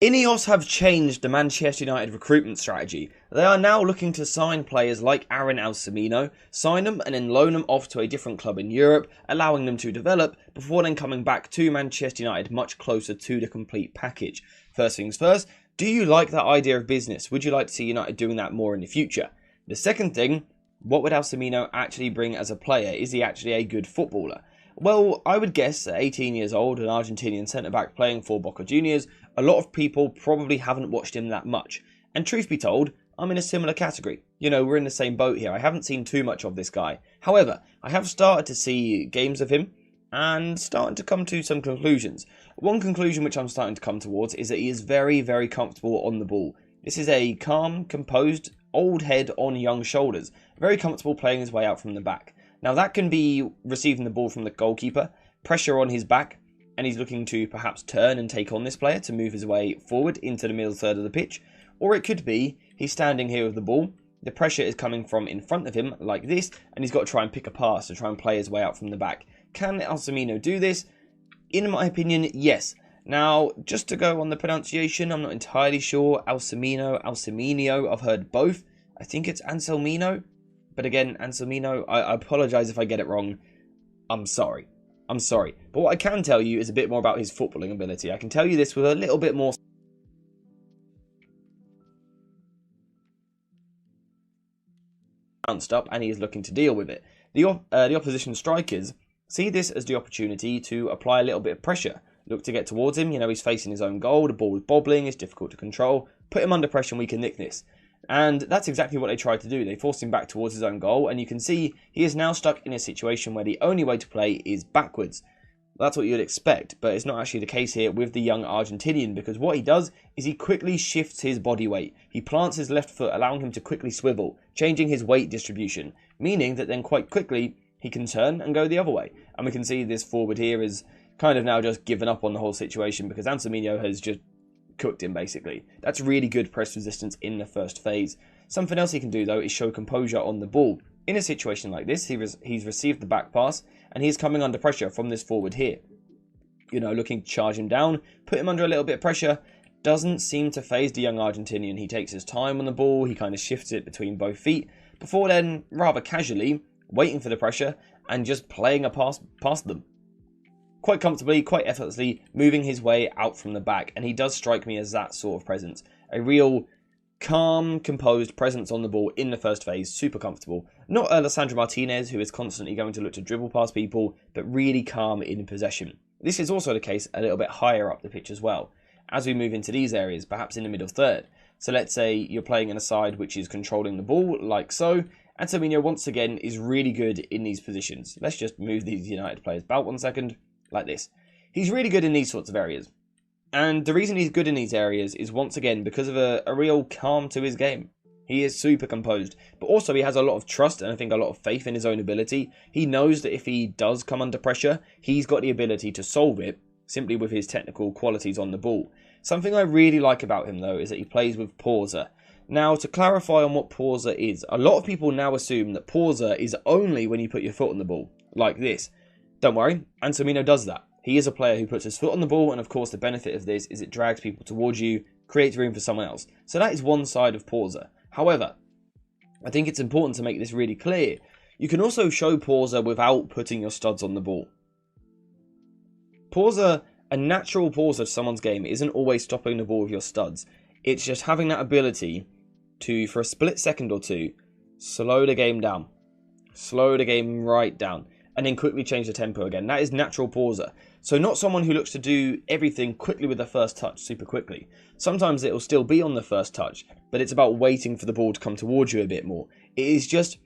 INEOS have changed the Manchester United recruitment strategy. They are now looking to sign players like Anselmino, sign them and then loan them off to a different club in Europe, allowing them to develop before then coming back to Manchester United much closer to the complete package. First things first, do you like that idea of business? Would you like to see United doing that more in the future? The second thing, what would Anselmino actually bring as a player? Is he actually a good footballer? Well, I would guess at 18 years old, an Argentinian centre-back playing for Boca Juniors, a lot of people probably haven't watched him that much. And truth be told, I'm in a similar category. You know, we're in the same boat here. I haven't seen too much of this guy. However, I have started to see games of him and starting to come to some conclusions. One conclusion which I'm starting to come towards is that he is very, very comfortable on the ball. This is a calm, composed, old head on young shoulders. Very comfortable playing his way out from the back. Now that can be receiving the ball from the goalkeeper, pressure on his back, and he's looking to perhaps turn and take on this player to move his way forward into the middle third of the pitch. Or it could be he's standing here with the ball, the pressure is coming from in front of him like this, and he's got to try and pick a pass to try and play his way out from the back. Can Anselmino do this? In my opinion, yes. Now, just to go on the pronunciation, I'm not entirely sure. Anselmino, I've heard both. I think it's Anselmino. But again, Anselmino, I apologise if I get it wrong. I'm sorry. But what I can tell you is a bit more about his footballing ability. I can tell you this with a little bit more bounced up, and he is looking to deal with it. The opposition strikers see this as the opportunity to apply a little bit of pressure. Look to get towards him. You know, he's facing his own goal. The ball is bobbling. It's difficult to control. Put him under pressure and we can nick this. And that's exactly what they tried to do. They forced him back towards his own goal, and you can see he is now stuck in a situation where the only way to play is backwards. That's what you'd expect, but it's not actually the case here with the young Argentinian, because what he does is he quickly shifts his body weight. He plants his left foot, allowing him to quickly swivel, changing his weight distribution, meaning that then quite quickly he can turn and go the other way. And we can see this forward here is kind of now just given up on the whole situation because Anselmino has just cooked him, basically. That's really good press resistance in the first phase. Something else he can do, though, is show composure on the ball. In a situation like this, he's received the back pass, and he's coming under pressure from this forward here. You know, looking to charge him down, put him under a little bit of pressure. Doesn't seem to faze the young Argentinian. He takes his time on the ball, he kind of shifts it between both feet, before then, rather casually, waiting for the pressure, and just playing a pass past them. Quite comfortably, quite effortlessly, moving his way out from the back, and he does strike me as that sort of presence. A real calm, composed presence on the ball in the first phase, super comfortable. Not Alessandro Martinez, who is constantly going to look to dribble past people, but really calm in possession. This is also the case a little bit higher up the pitch as well, as we move into these areas, perhaps in the middle third. So let's say you're playing in a side which is controlling the ball, like so. Anselmino, once again, is really good in these positions. Let's just move these United players about 1 second. Like this. He's really good in these sorts of areas. And the reason he's good in these areas is once again because of a real calm to his game. He is super composed, but also he has a lot of trust and I think a lot of faith in his own ability. He knows that if he does come under pressure, he's got the ability to solve it simply with his technical qualities on the ball. Something I really like about him, though, is that he plays with pausa. Now, to clarify on what pausa is, a lot of people now assume that pausa is only when you put your foot on the ball, like this. Don't worry, Anselmino does that. He is a player who puts his foot on the ball, and of course the benefit of this is it drags people towards you, creates room for someone else. So that is one side of pausa. However, I think it's important to make this really clear. You can also show pausa without putting your studs on the ball. Pausa, a natural pausa to someone's game, isn't always stopping the ball with your studs. It's just having that ability to, for a split second or two, slow the game down. Slow the game right down. And then quickly change the tempo again. That is natural pausa. So not someone who looks to do everything quickly with the first touch, super quickly. Sometimes it will still be on the first touch, but it's about waiting for the ball to come towards you a bit more. It is just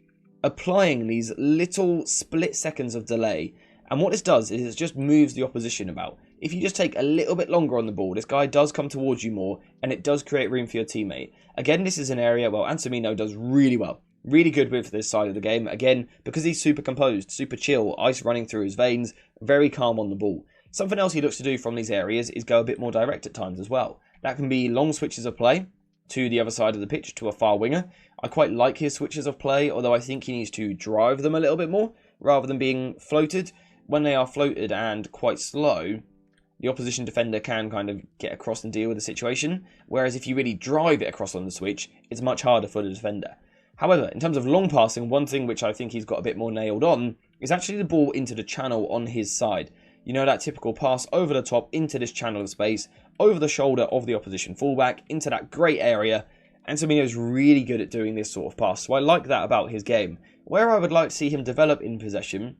applying these little split seconds of delay. And what this does is it just moves the opposition about. If you just take a little bit longer on the ball, this guy does come towards you more, and it does create room for your teammate. Again, this is an area where Anselmino does really well. Really good with this side of the game. Again, because he's super composed, super chill, ice running through his veins, very calm on the ball. Something else he looks to do from these areas is go a bit more direct at times as well. That can be long switches of play to the other side of the pitch, to a far winger. I quite like his switches of play, although I think he needs to drive them a little bit more, rather than being floated. When they are floated and quite slow, the opposition defender can kind of get across and deal with the situation, whereas if you really drive it across on the switch, it's much harder for the defender. However, in terms of long passing, one thing which I think he's got a bit more nailed on is actually the ball into the channel on his side. You know, that typical pass over the top into this channel of space, over the shoulder of the opposition fullback, into that great area. Anselmino is really good at doing this sort of pass, so I like that about his game. Where I would like to see him develop in possession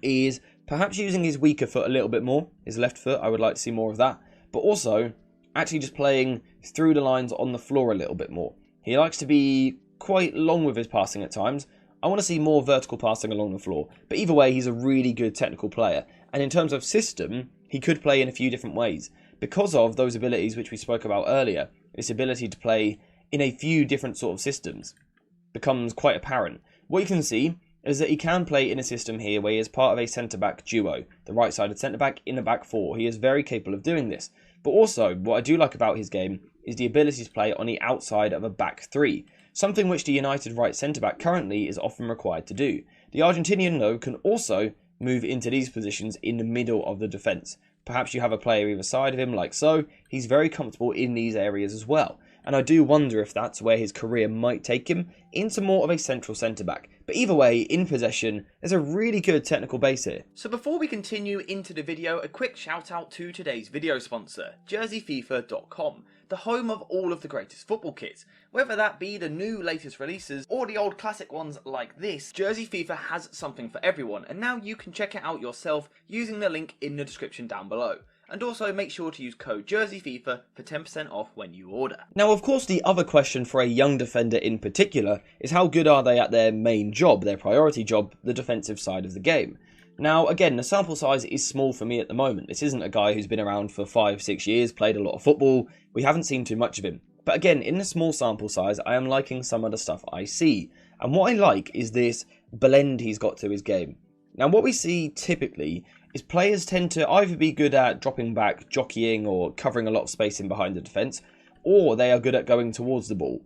is perhaps using his weaker foot a little bit more, his left foot. I would like to see more of that, but also actually just playing through the lines on the floor a little bit more. He likes to be quite long with his passing at times. I want to see more vertical passing along the floor, but either way, he's a really good technical player, and in terms of system, he could play in a few different ways because of those abilities which we spoke about earlier. This ability to play in a few different sort of systems becomes quite apparent. What you can see is that he can play in a system here where he is part of a centre-back duo, the right-sided centre-back in a back four. He is very capable of doing this. But also, what I do like about his game is the ability to play on the outside of a back three, something which the United right centre-back currently is often required to do. The Argentinian, though, can also move into these positions in the middle of the defence. Perhaps you have a player either side of him, like so. He's very comfortable in these areas as well. And I do wonder if that's where his career might take him, into more of a central centre-back. But either way, in possession, there's a really good technical base here. So before we continue into the video, a quick shout out to today's video sponsor, JerseyFifa.com, the home of all of the greatest football kits. Whether that be the new latest releases or the old classic ones like this, Jersey FIFA has something for everyone, and now you can check it out yourself using the link in the description down below. And also make sure to use code JerseyFifa for 10% off when you order. Now, of course, the other question for a young defender in particular is how good are they at their main job, their priority job, the defensive side of the game. Now, again, the sample size is small for me at the moment. This isn't a guy who's been around for 5-6 years, played a lot of football. We haven't seen too much of him. But again, in the small sample size, I am liking some of the stuff I see. And what I like is this blend he's got to his game. Now, what we see typically is players tend to either be good at dropping back, jockeying, or covering a lot of space in behind the defence, or they are good at going towards the ball.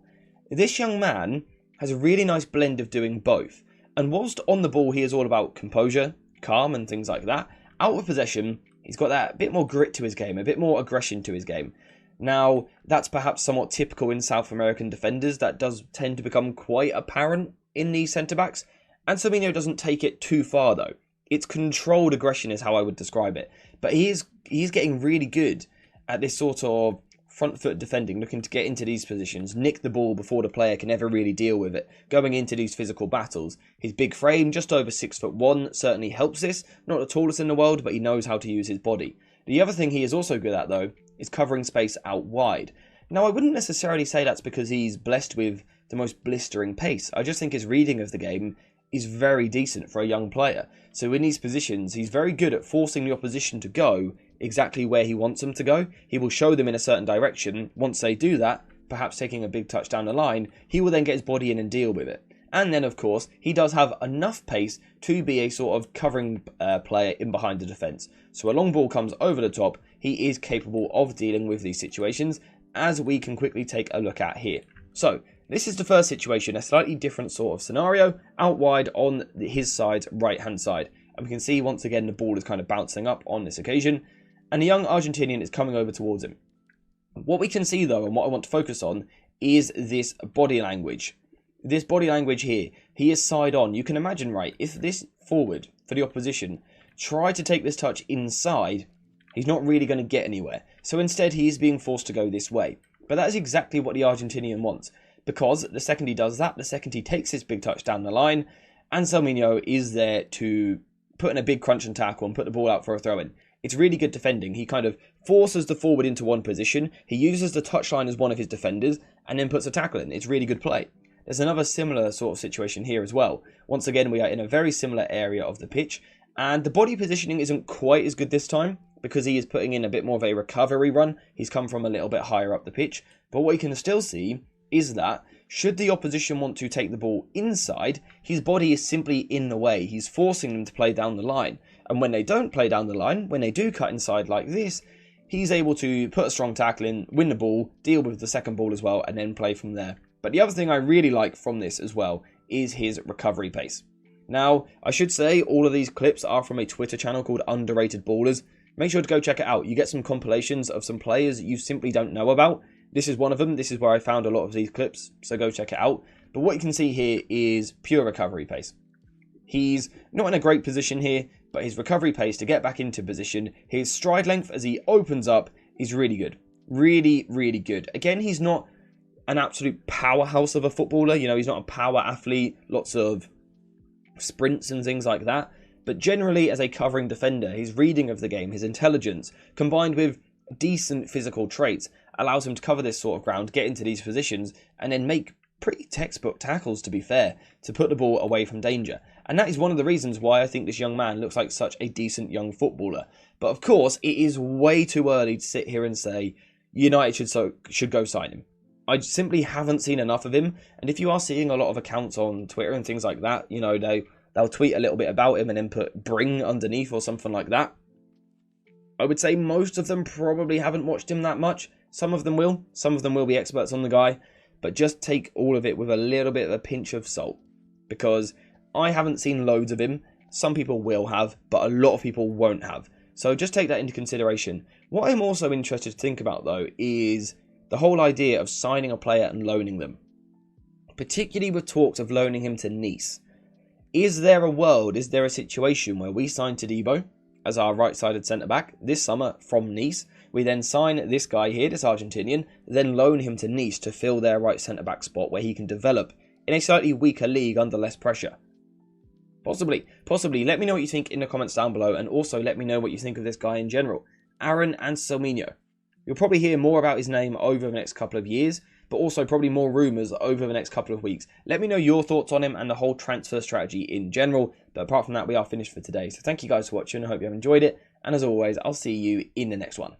This young man has a really nice blend of doing both, and whilst on the ball he is all about composure, calm and things like that, out of possession he's got that bit more grit to his game, a bit more aggression to his game. Now, that's perhaps somewhat typical in South American defenders. That does tend to become quite apparent in these centre-backs. Anselmino doesn't take it too far though. It's controlled aggression is how I would describe it. But he's getting really good at this sort of front foot defending, looking to get into these positions, nick the ball before the player can ever really deal with it, going into these physical battles. His big frame, just over 6'1", certainly helps this. Not the tallest in the world, but he knows how to use his body. The other thing he is also good at, though, is covering space out wide. Now, I wouldn't necessarily say that's because he's blessed with the most blistering pace. I just think his reading of the game is very decent for a young player. So in these positions, he's very good at forcing the opposition to go exactly where he wants them to go. He will show them in a certain direction. Once they do that, perhaps taking a big touch down the line, he will then get his body in and deal with it. And then, of course, he does have enough pace to be a sort of covering player in behind the defence. So a long ball comes over the top, he is capable of dealing with these situations, as we can quickly take a look at here. So, this is the first situation, a slightly different sort of scenario, out wide on his side's right-hand side. And we can see, once again, the ball is kind of bouncing up on this occasion, and the young Argentinian is coming over towards him. What we can see, though, and what I want to focus on, is this body language. This body language here, he is side on. You can imagine, right, if this forward for the opposition tried to take this touch inside, he's not really going to get anywhere. So instead, he is being forced to go this way. But that is exactly what the Argentinian wants. Because the second he does that, the second he takes his big touch down the line, Anselmino is there to put in a big crunch and tackle and put the ball out for a throw-in. It's really good defending. He kind of forces the forward into one position, he uses the touchline as one of his defenders, and then puts a tackle in. It's really good play. There's another similar sort of situation here as well. Once again, we are in a very similar area of the pitch, and the body positioning isn't quite as good this time, because he is putting in a bit more of a recovery run. He's come from a little bit higher up the pitch, but what you can still see is that should the opposition want to take the ball inside, his body is simply in the way. He's forcing them to play down the line. And when they don't play down the line, when they do cut inside like this, he's able to put a strong tackle in, win the ball, deal with the second ball as well, and then play from there. But the other thing I really like from this as well is his recovery pace. Now, I should say all of these clips are from a Twitter channel called Underrated Ballers. make sure to go check it out. You get some compilations of some players that you simply don't know about. This is one of them. This is where I found a lot of these clips, so go check it out. But what you can see here is pure recovery pace. He's not in a great position here, but his recovery pace to get back into position, his stride length as he opens up is really good. Really, really good. Again, he's not an absolute powerhouse of a footballer. You know, he's not a power athlete, lots of sprints and things like that. But generally, as a covering defender, his reading of the game, his intelligence, combined with decent physical traits, allows him to cover this sort of ground, get into these positions, and then make pretty textbook tackles, to be fair, to put the ball away from danger. And that is one of the reasons why I think this young man looks like such a decent young footballer. But of course, it is way too early to sit here and say United should go sign him. I simply haven't seen enough of him. And if you are seeing a lot of accounts on Twitter and things like that, you know, they'll tweet a little bit about him and then put bring underneath or something like that. I would say most of them probably haven't watched him that much. Some of them will. Some of them will be experts on the guy. But just take all of it with a little bit of a pinch of salt. Because I haven't seen loads of him. Some people will have, but a lot of people won't have. So just take that into consideration. What I'm also interested to think about, though, is the whole idea of signing a player and loaning them. Particularly with talks of loaning him to Nice. Is there a situation where we sign Todibo as our right-sided centre-back this summer from Nice? We then sign this guy here, this Argentinian, then loan him to Nice to fill their right centre-back spot where he can develop in a slightly weaker league under less pressure. Possibly. Let me know what you think in the comments down below, and also let me know what you think of this guy in general. Aaron Anselmino. You'll probably hear more about his name over the next couple of years, but also probably more rumours over the next couple of weeks. Let me know your thoughts on him and the whole transfer strategy in general. But apart from that, we are finished for today. So thank you guys for watching. I hope you have enjoyed it. And as always, I'll see you in the next one.